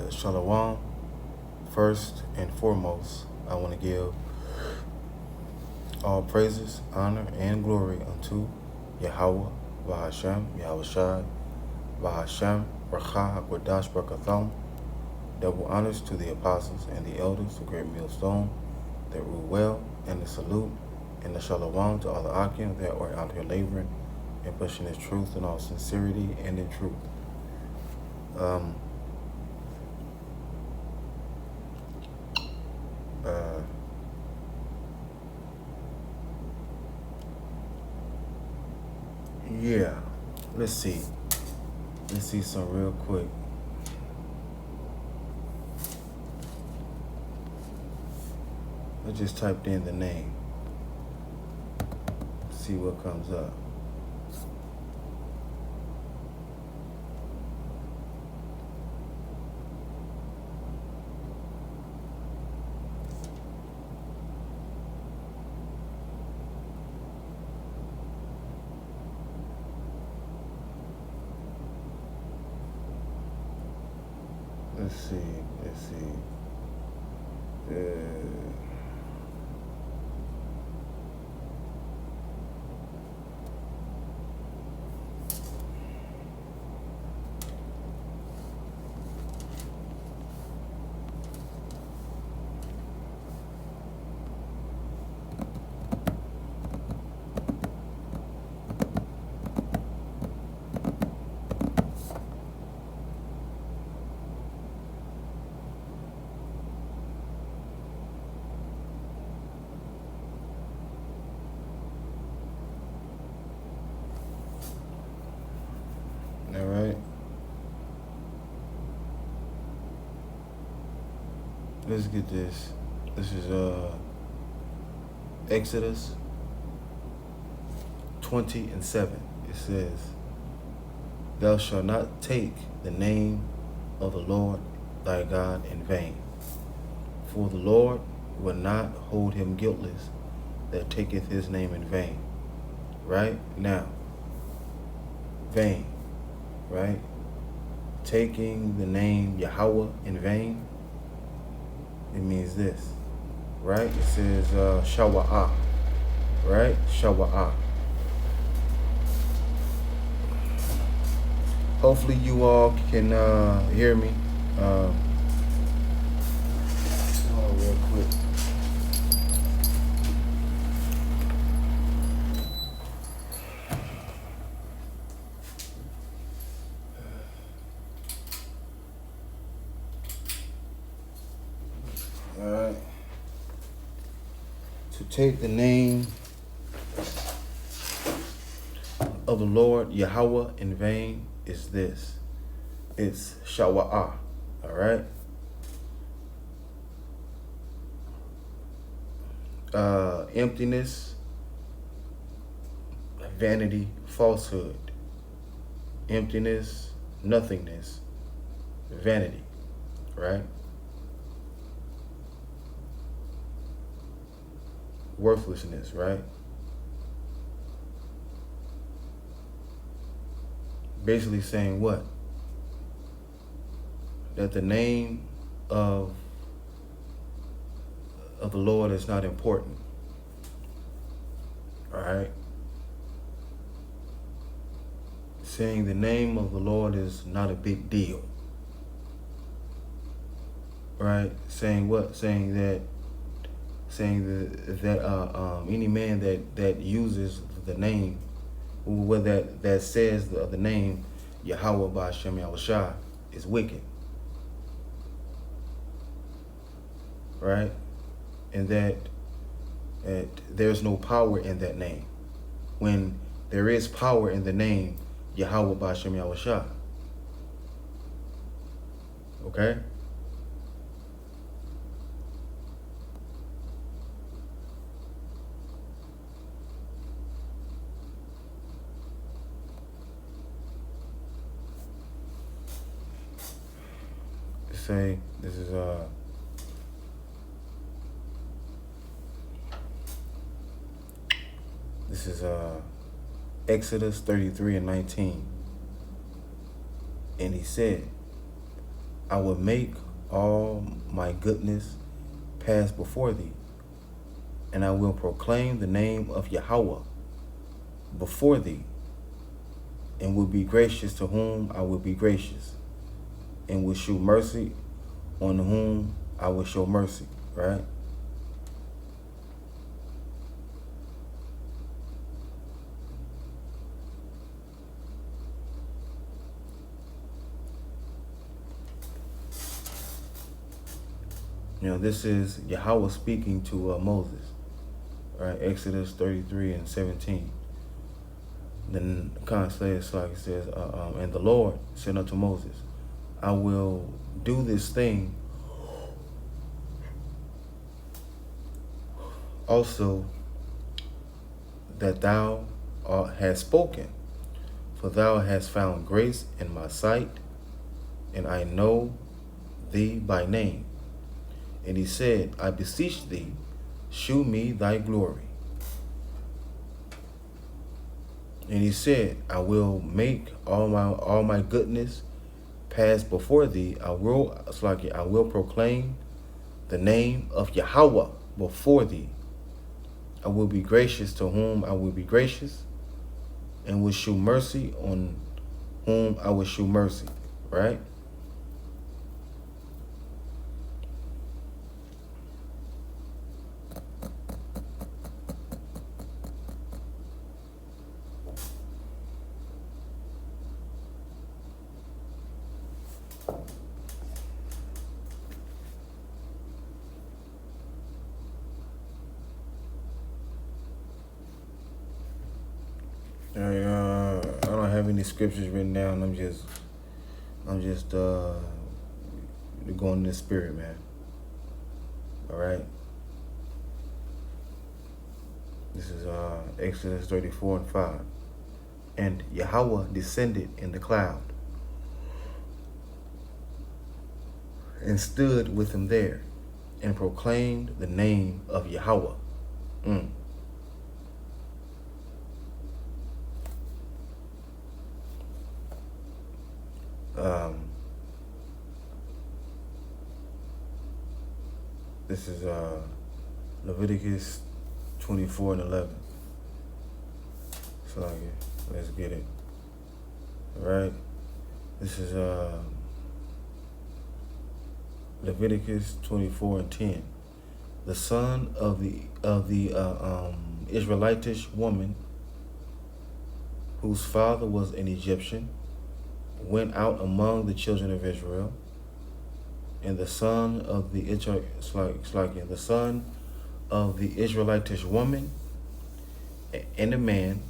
Shalom. First and foremost, I want to give all praises, honor, and glory unto Yahweh, Vahashem, Yahweh Shai, Vahashem, Racha, HaKodash, Barakatham. Double honors to the apostles and the elders, the great millstone that rule well, and the salute and the shalom to all the Akim that are out here laboring and pushing this truth in all sincerity and in truth. Yeah, let's see some real quick. I just typed in the name. See what comes up. Let's see. All right. Let's get this. This is Exodus 20:7. It says, "Thou shalt not take the name of the Lord thy God in vain, for the Lord will not hold him guiltless that taketh his name in vain." Right? Now, vain. Right? Taking the name Yahweh in vain, it means this, right? It says Shawa'ah, right? Shawa'ah. Hopefully you all can hear me. Real quick. All right. To take the name of the Lord Yahweh in vain is this. It's Shawa'ah. All right. Emptiness, vanity, falsehood. Emptiness, nothingness, vanity. Right? Worthlessness, right? Basically saying what? That the name of the Lord is not important. All right? Saying the name of the Lord is not a big deal. Right? Saying what? Saying that any man that uses the name, or that says the name Yahweh Ba'ashem Yahweh Shai is wicked, right? And that there's no power in that name, when there is power in the name Yahweh Ba'ashem Yahweh Shai. Okay? Say this is Exodus 33:19, and he said, I will make all my goodness pass before thee, and I will proclaim the name of Yahweh before thee, and will be gracious to whom I will be gracious, and will shew mercy on whom I will show mercy, right? You know, this is Yahweh speaking to Moses, right? Exodus 33 and 17. Then it's like it says, and the Lord said unto Moses, I will do this thing also that thou hast spoken, for thou hast found grace in my sight, and I know thee by name. And he said, I beseech thee, shew me thy glory. And he said, I will make all my goodness pass before thee. I will proclaim the name of Yahweh before thee. I will be gracious to whom I will be gracious, and will shew mercy on whom I will shew mercy. Right? I don't have any scriptures written down. I'm just going in the spirit, man. All right. This is Exodus 34 and 5. And Yahweh descended in the cloud and stood with him there, and proclaimed the name of Yahweh. This is Leviticus 24 and 11. So let's get it. All right. This is Leviticus 24 and 10. The son of the Israelitish woman, whose father was an Egyptian, went out among the children of Israel, and the son of the Israelitish woman and the man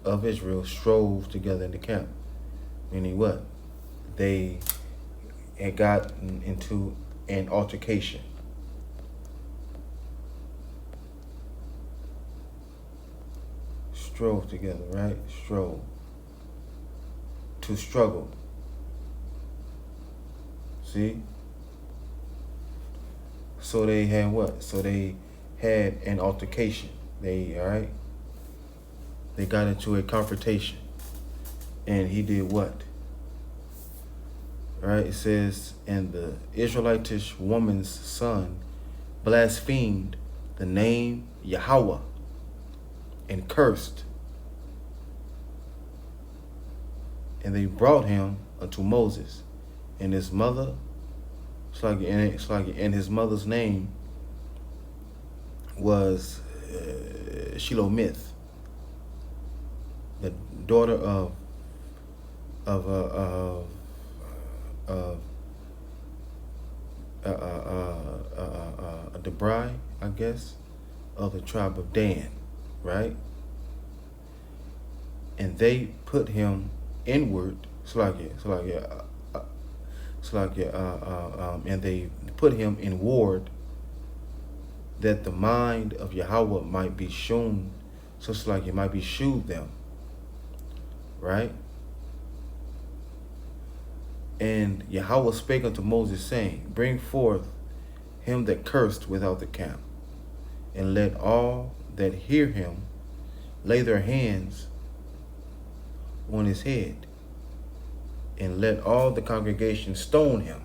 of Israel strove together in the camp. Meaning what? They had gotten into an altercation. Strove together, right? Strove. To struggle. See? So they had what? So they had an altercation. They got into a confrontation. And he did what? Right? It says, and the Israelitish woman's son blasphemed the name Yahweh and cursed. And they brought him unto Moses, and his mother, and his mother's name was Shelomith, the daughter of Debrai, I guess, of the tribe of Dan, right? And they put him inward, and they put him in ward, that the mind of Yahweh might be shown, so it's like it might be shewed them, right? And Yahweh spake unto Moses, saying, bring forth him that cursed without the camp, and let all that hear him lay their hands on his head, and let all the congregation stone him.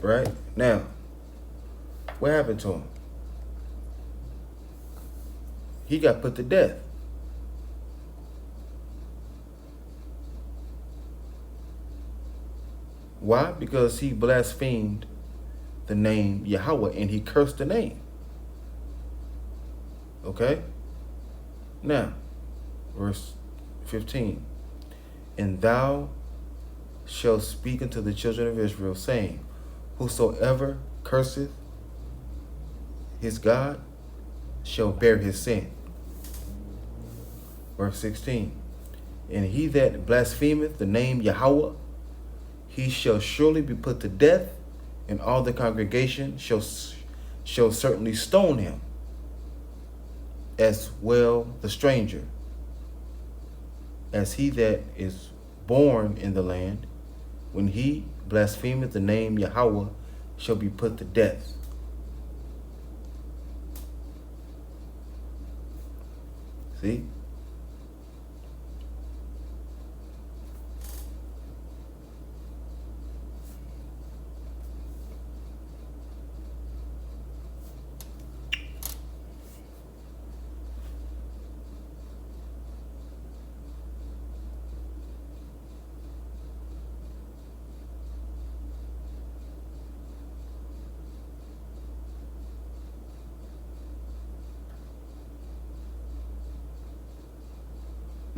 right? Now, what happened to him? He got put to death. Why? Because he blasphemed the name Yahweh and he cursed the name. Okay? Now, verse 15. And thou shalt speak unto the children of Israel, saying, whosoever curseth his God shall bear his sin. Verse 16. And he that blasphemeth the name Yahweh, he shall surely be put to death, and all the congregation shall certainly stone him, as well the stranger, as he that is born in the land. When he blasphemeth the name Yahweh, shall be put to death. See?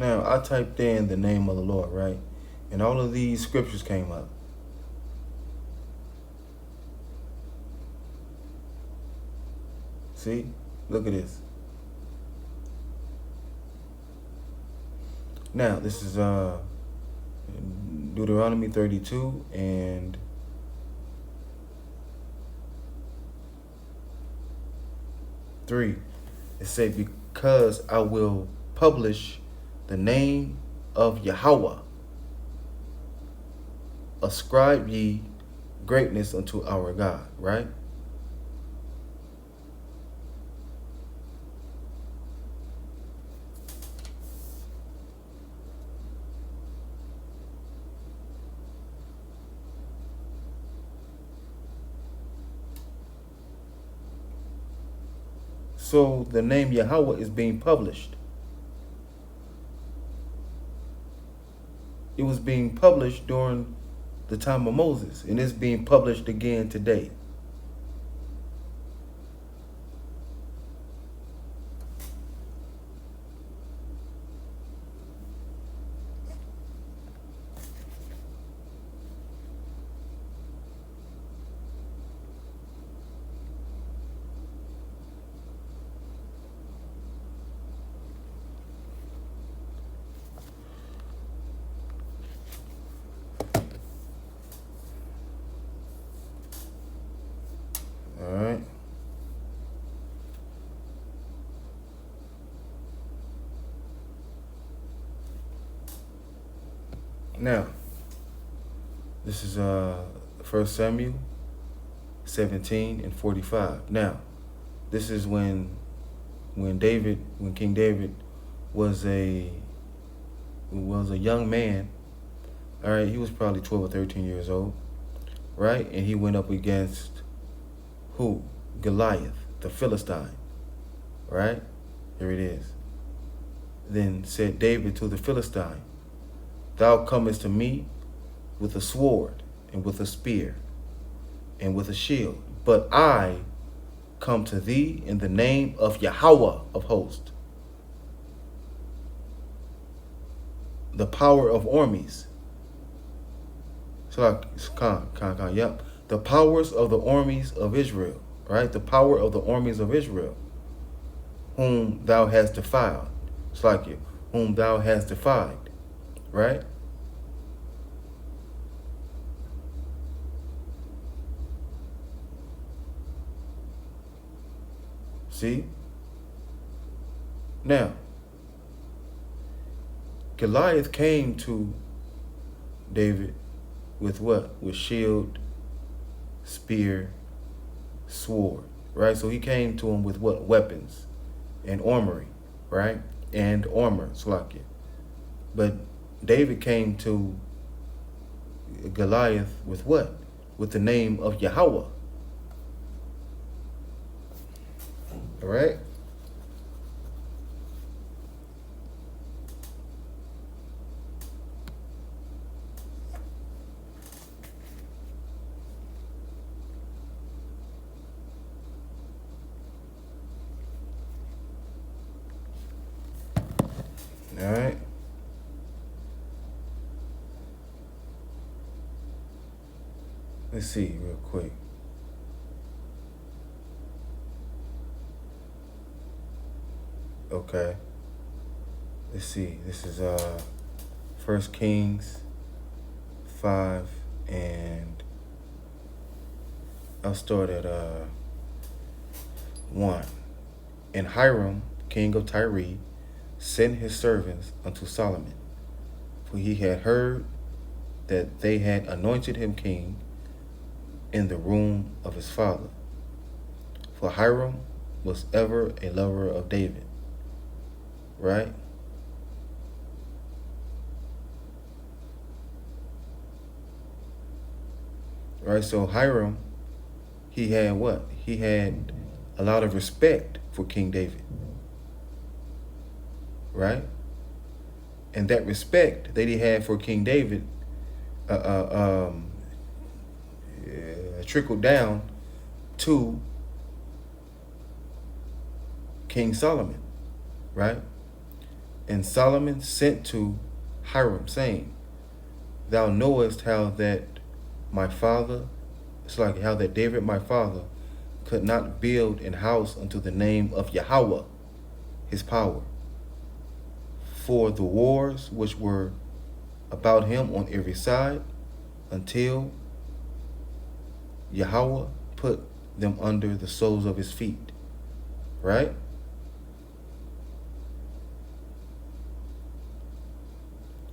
Now, I typed in the name of the Lord, right? And all of these scriptures came up. See? Look at this. Now, this is Deuteronomy 32 and (3). It says, because I will publish the name of Yahweh, ascribe ye greatness unto our God, right? So the name Yahweh is being published. It was being published during the time of Moses, and it's being published again today. All right. Now, this is 1 Samuel 17 and 45. Now, this is when King David was a young man. All right, he was probably 12 or 13 years old, right? And he went up against who? Goliath, the Philistine, right? Here it is. Then said David to the Philistine, thou comest to me with a sword and with a spear and with a shield, but I come to thee in the name of Yahweh of hosts, the power of armies. So, yep. The powers of the armies of Israel, right? The power of the armies of Israel, whom thou hast defiled. It's like you, whom thou hast defied, right? See? Now, Goliath came to David with what? With shield, spear, sword, right? So he came to him with what? Weapons and armory, right? And armor, Slakia. But David came to Goliath with what? with the name of Yahweh. All right? All right? Let's see real quick. Okay. Let's see. This is 1 Kings 5, and I'll start at 1. And Hiram, king of Tyre, sent his servants unto Solomon, for he had heard that they had anointed him king in the room of his father. For Hiram was ever a lover of David. Right? Right, so Hiram, he had what? He had a lot of respect for King David. Right? And that respect that he had for King David trickled down to King Solomon. Right? And Solomon sent to Hiram, saying, Thou knowest how that my father, it's like how that David my father could not build an house unto the name of Yahweh, his power. For the wars which were about him on every side, until Yahweh put them under the soles of his feet. Right?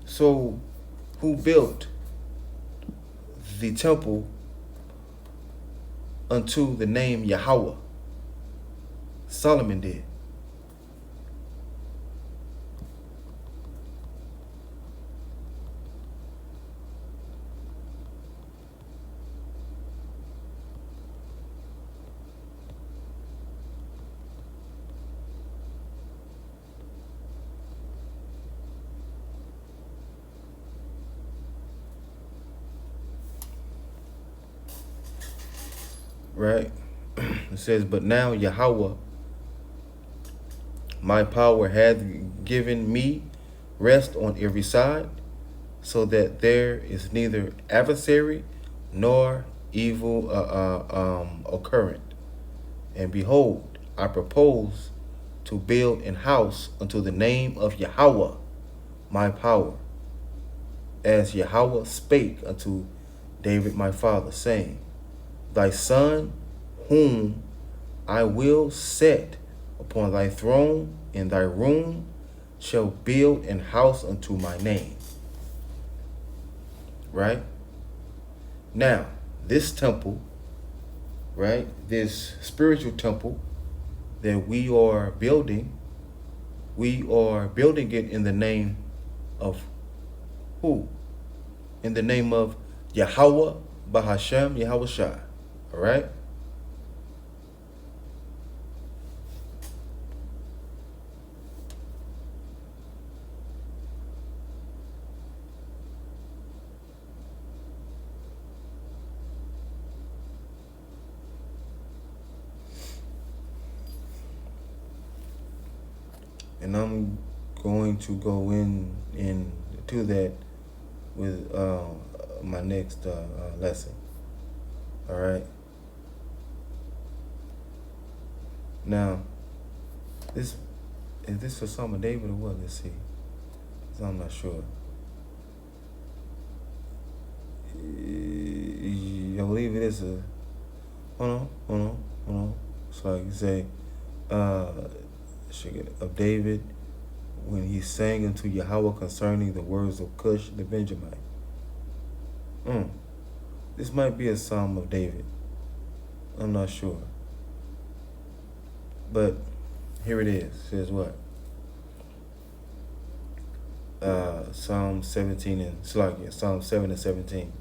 So, who built the temple unto the name Yahweh? Solomon did. Right? It says, But now Yahweh, my power, hath given me rest on every side, so that there is neither adversary nor evil occurrent. And behold, I propose to build an house unto the name of Yahweh, my power, as Yahweh spake unto David my father, saying, Thy son, whom I will set upon thy throne in thy room, shall build an house unto my name. Right? Now, this temple, right, this spiritual temple that we are building it in the name of who? In the name of Yahweh Bahashem Yahweh Shai. All right? And I'm going to go into that with my next lesson. All right. Now, is this for Psalm of David or what? Let's see. 'Cause I'm not sure. I believe it is a. Hold on. So like you say, of David, when he sang unto Yahweh concerning the words of Cush the Benjamite. This might be a Psalm of David. I'm not sure. But here it is. It says what? Psalm 17 and Psalm 7 and 17.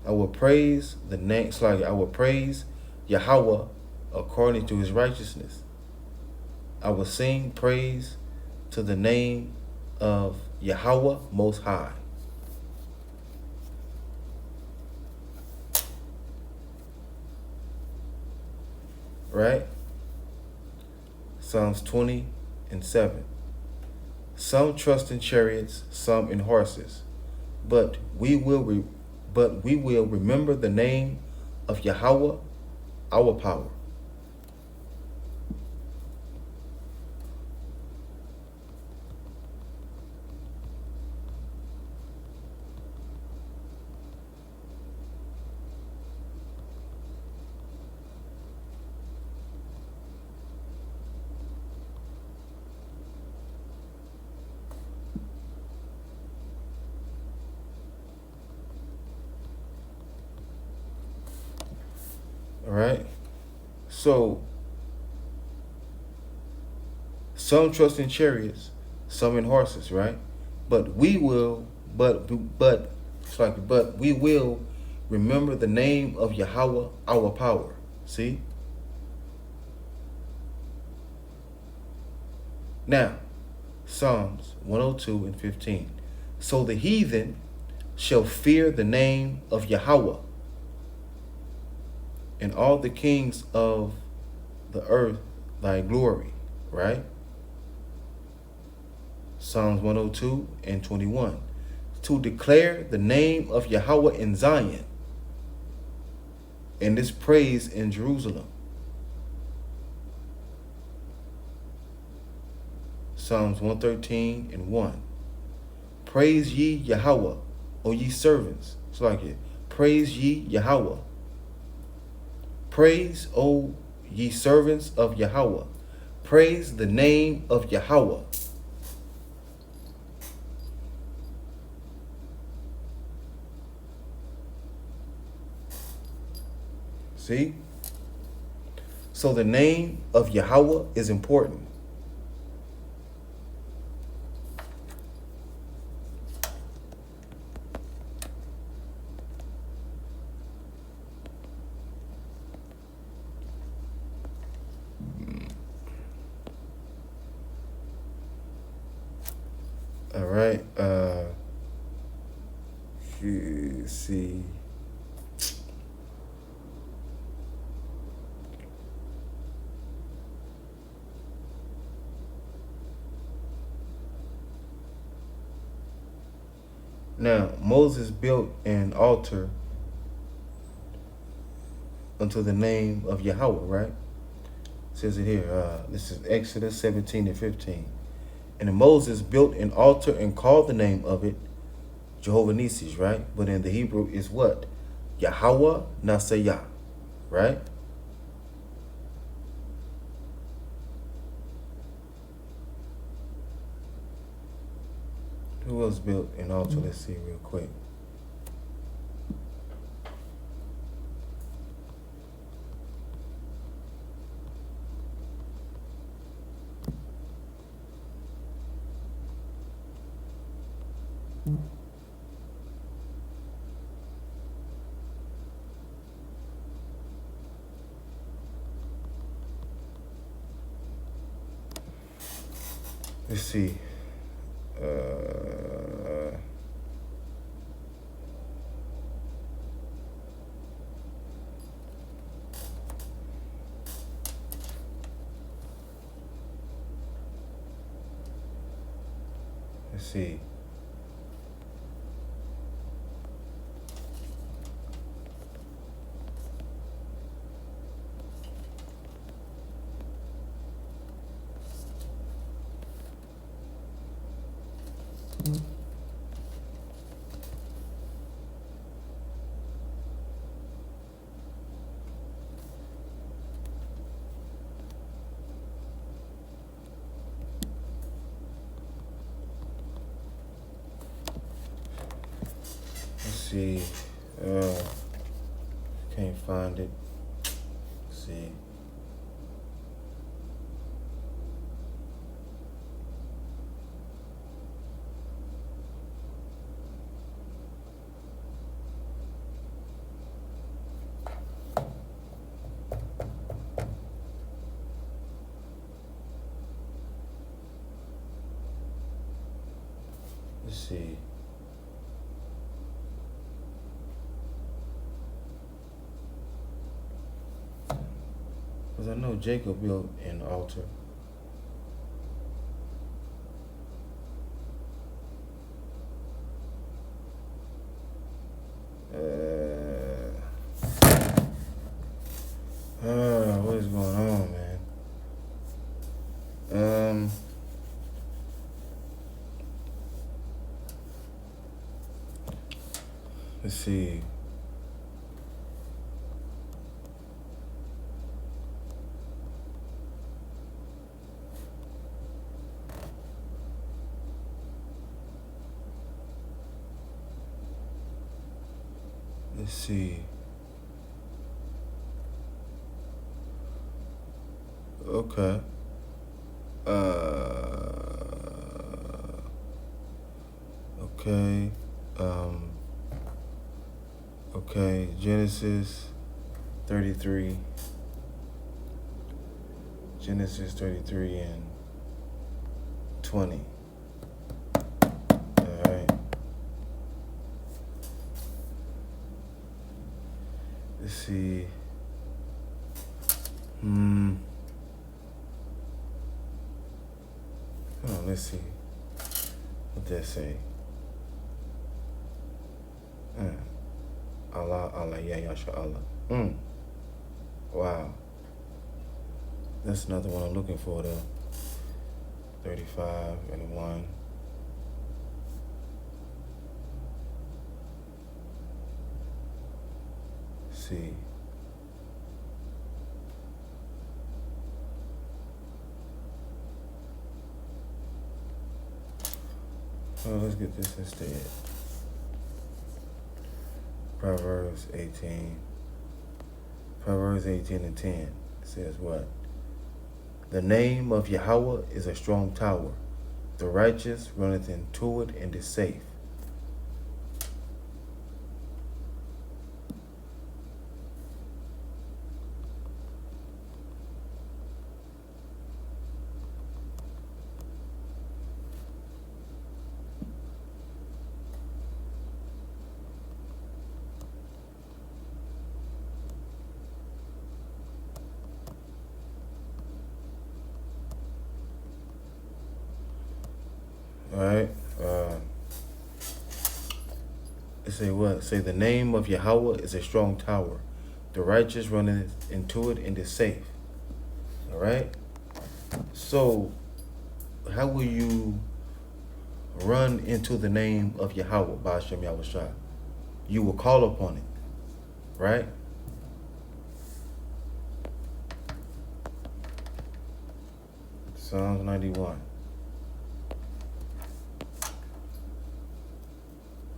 I will praise the name. It's like I will praise Yahweh according to his righteousness. I will sing praise to the name of Yahweh Most High. Right? Psalms 20:7. Some trust in chariots, some in horses, but we will remember the name of Yahweh, our power. All right. So some trust in chariots, some in horses, right? But we will, but it's like, but we will remember the name of Yahweh, our power. See? Now, Psalms 102:15. So the heathen shall fear the name of Yahweh, and all the kings of the earth thy glory, right? Psalms 102:21. To declare the name of Yahweh in Zion, and his praise in Jerusalem. Psalms 113:1. Praise ye Yahweh, O ye servants. It's like it. Praise ye Yahweh. Praise, O ye servants of Yahweh. Praise the name of Yahweh. See? So the name of Yahweh is important. All right. Let's see. Now, Moses built an altar unto the name of Yahweh, right? It says it here. This is Exodus 17:15. And Moses built an altar and called the name of it Jehovah Nissi, right? But in the Hebrew is what? Yahweh Nasayah, right? Who else built an altar? Let's see real quick. Let's see. Let's see. See, can't find it. Let's see. see. Because I know Jacob built an altar. What is going on, man? Let's see. Let's see. Okay. Okay. Okay. Genesis 33. Genesis 33 and 20. Alright. Let's see. Let's see. What that say? Allah, yeah, Yasha Allah. Wow. That's another one I'm looking for though. 35 and 1. Let's see. Oh, let's get this instead. Proverbs 18. Proverbs 18 and 10. It says what? The name of Yahweh is a strong tower. The righteous runneth into it and is safe. All right. It say what? Say the name of Yahweh is a strong tower. The righteous run into it and is safe. All right. So, how will you run into the name of Yahweh, Ba'ashem Yahushua? You will call upon it, right? Psalms 91.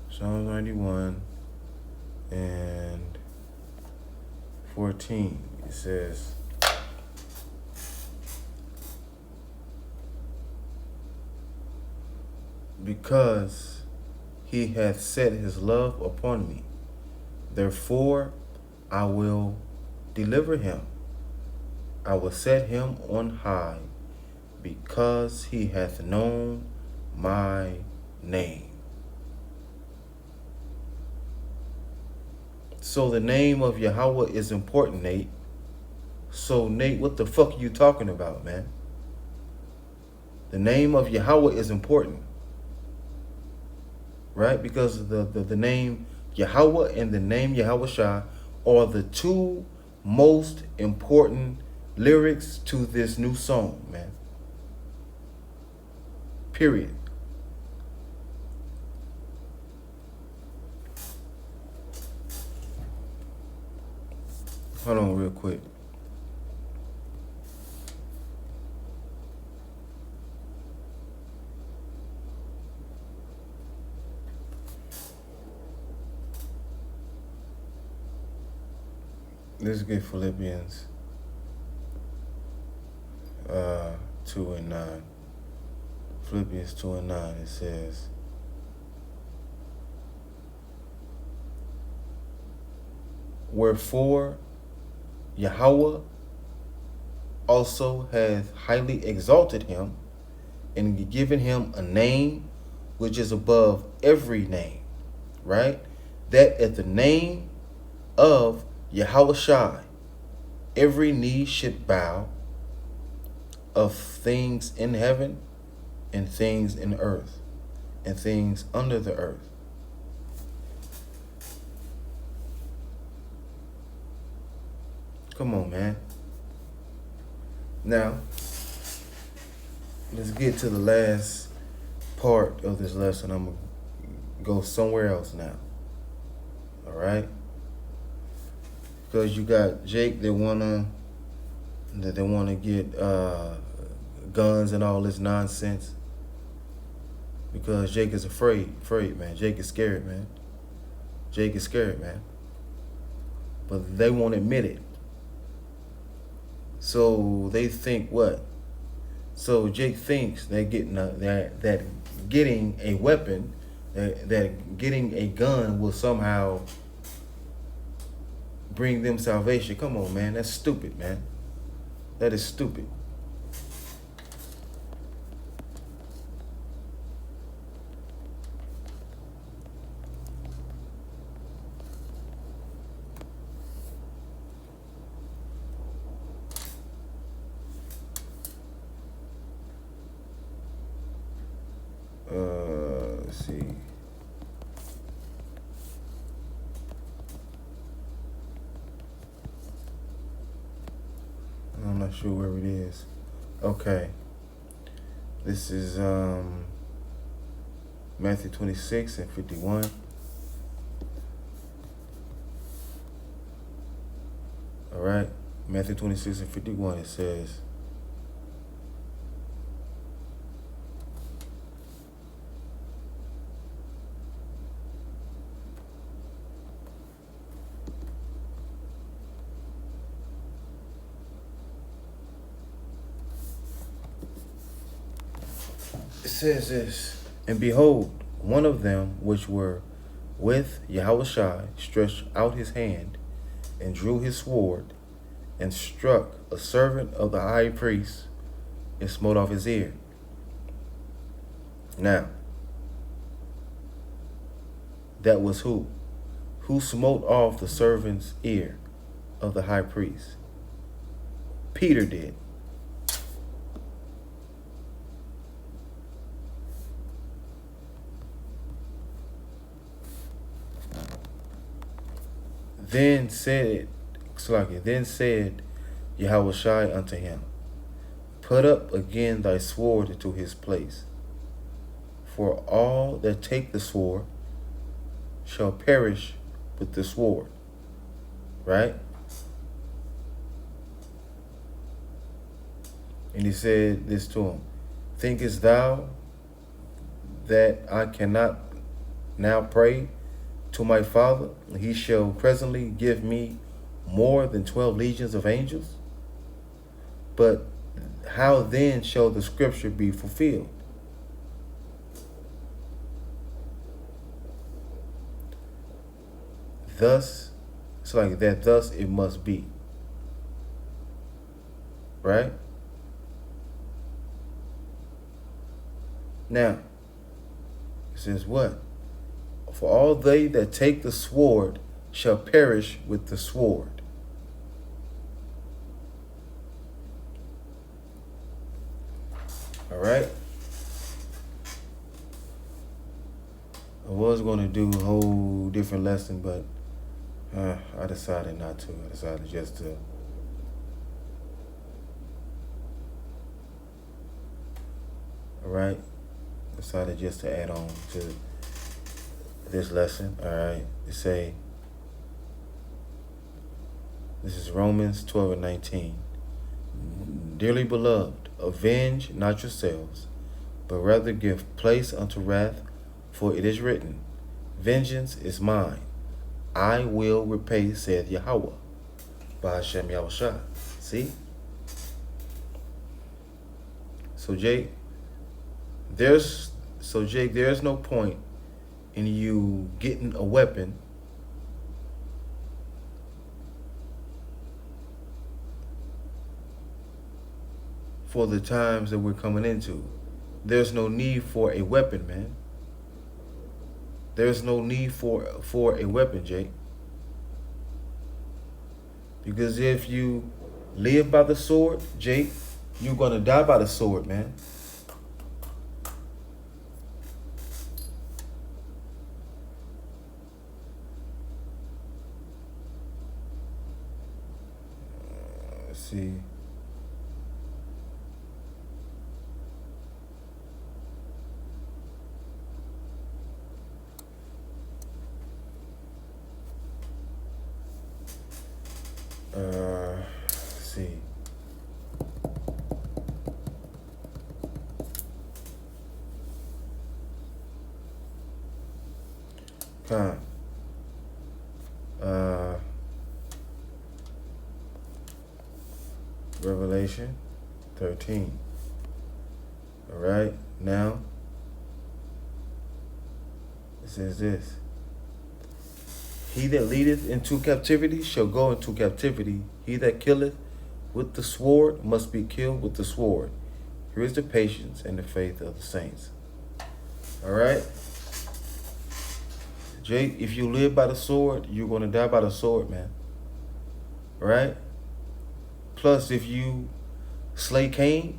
Psalms 91 and 14. It says, because he hath set his love upon me, therefore I will deliver him. I will set him on high, because he hath known my name. So the name of Yahweh is important, Nate. So, Nate, what the fuck are you talking about, man? The name of Yahweh is important, right? Because the name Yahweh and the name Yahushua are the two most important lyrics to this new song, man. Period. Hold on real quick. Let's get Philippians 2 and 9. Philippians 2 and 9, it says, wherefore Yahweh also hath highly exalted him and given him a name which is above every name, right? That at the name of Yahushua, every knee should bow, of things in heaven and things in earth and things under the earth. Come on, man. Now, let's get to the last part of this lesson. I'm going to go somewhere else now. All right? Because you got Jake that wanna get guns and all this nonsense. Because Jake is afraid, man. Jake is scared, man. Jake is scared, man. But they won't admit it. So they think what? So Jake thinks that getting a weapon, that getting a gun will somehow bring them salvation. Come on, man. That's stupid, man. That is stupid. Let's see. I'm not sure where it is. Okay. This is Matthew 26 and 51. All right. Matthew 26 and 51, it says, this, and behold, one of them which were with Yahushua stretched out his hand and drew his sword and struck a servant of the high priest and smote off his ear. Now, that was who? Who smote off the servant's ear of the high priest? Peter did. Then said Yahushua unto him, put up again thy sword into his place, for all that take the sword shall perish with the sword. Right? And he said this to him, thinkest thou that I cannot now pray to my Father, and he shall presently give me more than 12 legions of angels? But how then shall the scripture be fulfilled? Thus, it's like that, thus it must be. Right? Now, it says what? For all they that take the sword shall perish with the sword. All right? I was going to do a whole different lesson, but I decided not to. I decided just to decided just to add on to this lesson. All right, this is Romans 12 and 19. Dearly beloved, avenge not yourselves, but rather give place unto wrath, for it is written, vengeance is mine, I will repay, saith Yahweh. By Hashem Yahushua. See? So Jake, there's no point in you getting a weapon for the times that we're coming into. There's no need for a weapon, man. There's no need for a weapon, Jake. Because if you live by the sword, Jake, you're gonna die by the sword, man. Let's see. Let's see. Con. Revelation 13. All right. Now, it says this. He that leadeth into captivity shall go into captivity. He that killeth with the sword must be killed with the sword. Here is the patience and the faith of the saints. All right. Jake, if you live by the sword, you're going to die by the sword, man. All right. Plus, if you slay Cain,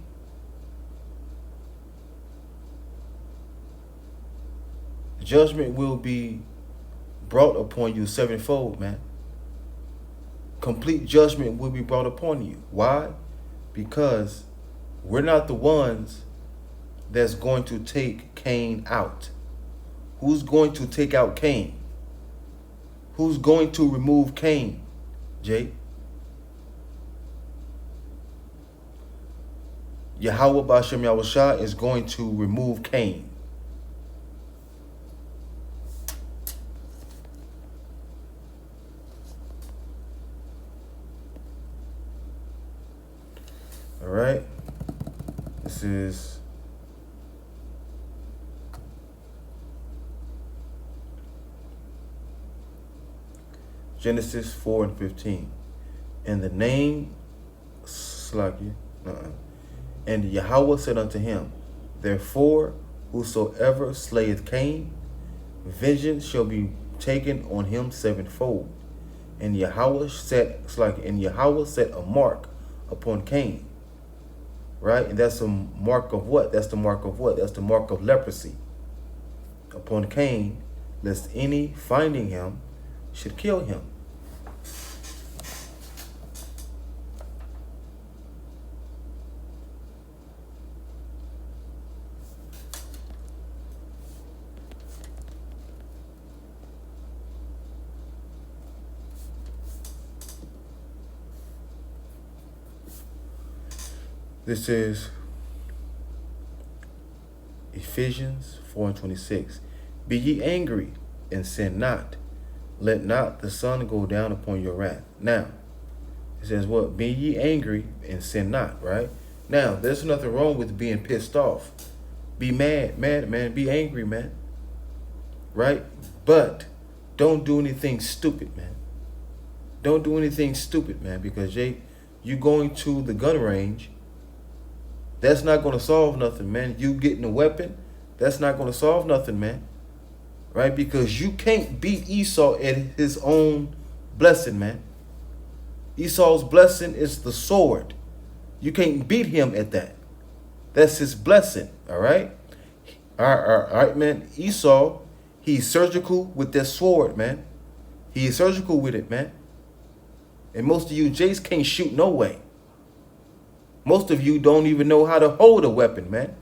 judgment will be brought upon you sevenfold, man. Complete judgment will be brought upon you. Why? Because we're not the ones that's going to take Cain out. Who's going to take out Cain? Who's going to remove Cain, Jake? Yahweh B'Ashem Yahushua is going to remove Cain. All right. This is Genesis 4:15. And the name Slakia, and Yahweh said unto him, therefore, whosoever slayeth Cain, vengeance shall be taken on him sevenfold. And Yahweh set a mark upon Cain. Right? And that's a mark of what? That's the mark of what? That's the mark of leprosy upon Cain, lest any finding him should kill him. This is Ephesians 4:26. Be ye angry and sin not. Let not the sun go down upon your wrath. Now, it says what? Be ye angry and sin not, right? Now, there's nothing wrong with being pissed off. Be mad, man. Be angry, man. Right? But don't do anything stupid, man. Don't do anything stupid, man, because you going to the gun range, that's not going to solve nothing, man. You getting a weapon, that's not going to solve nothing, man. Right? Because you can't beat Esau at his own blessing, man. Esau's blessing is the sword. You can't beat him at that. That's his blessing, all right? All right, man. Esau, he's surgical with that sword, man. He's surgical with it, man. And most of you Jays can't shoot no way. Most of you don't even know how to hold a weapon, man.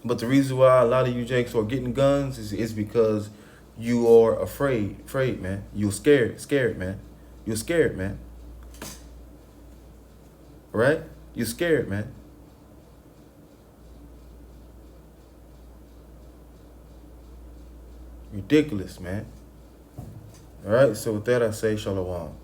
But the reason why a lot of you Jakes are getting guns is because you are afraid, man. You're scared, man. You're scared, man. Right? You're scared, man. Ridiculous, man. All right, so with that, I say shalom.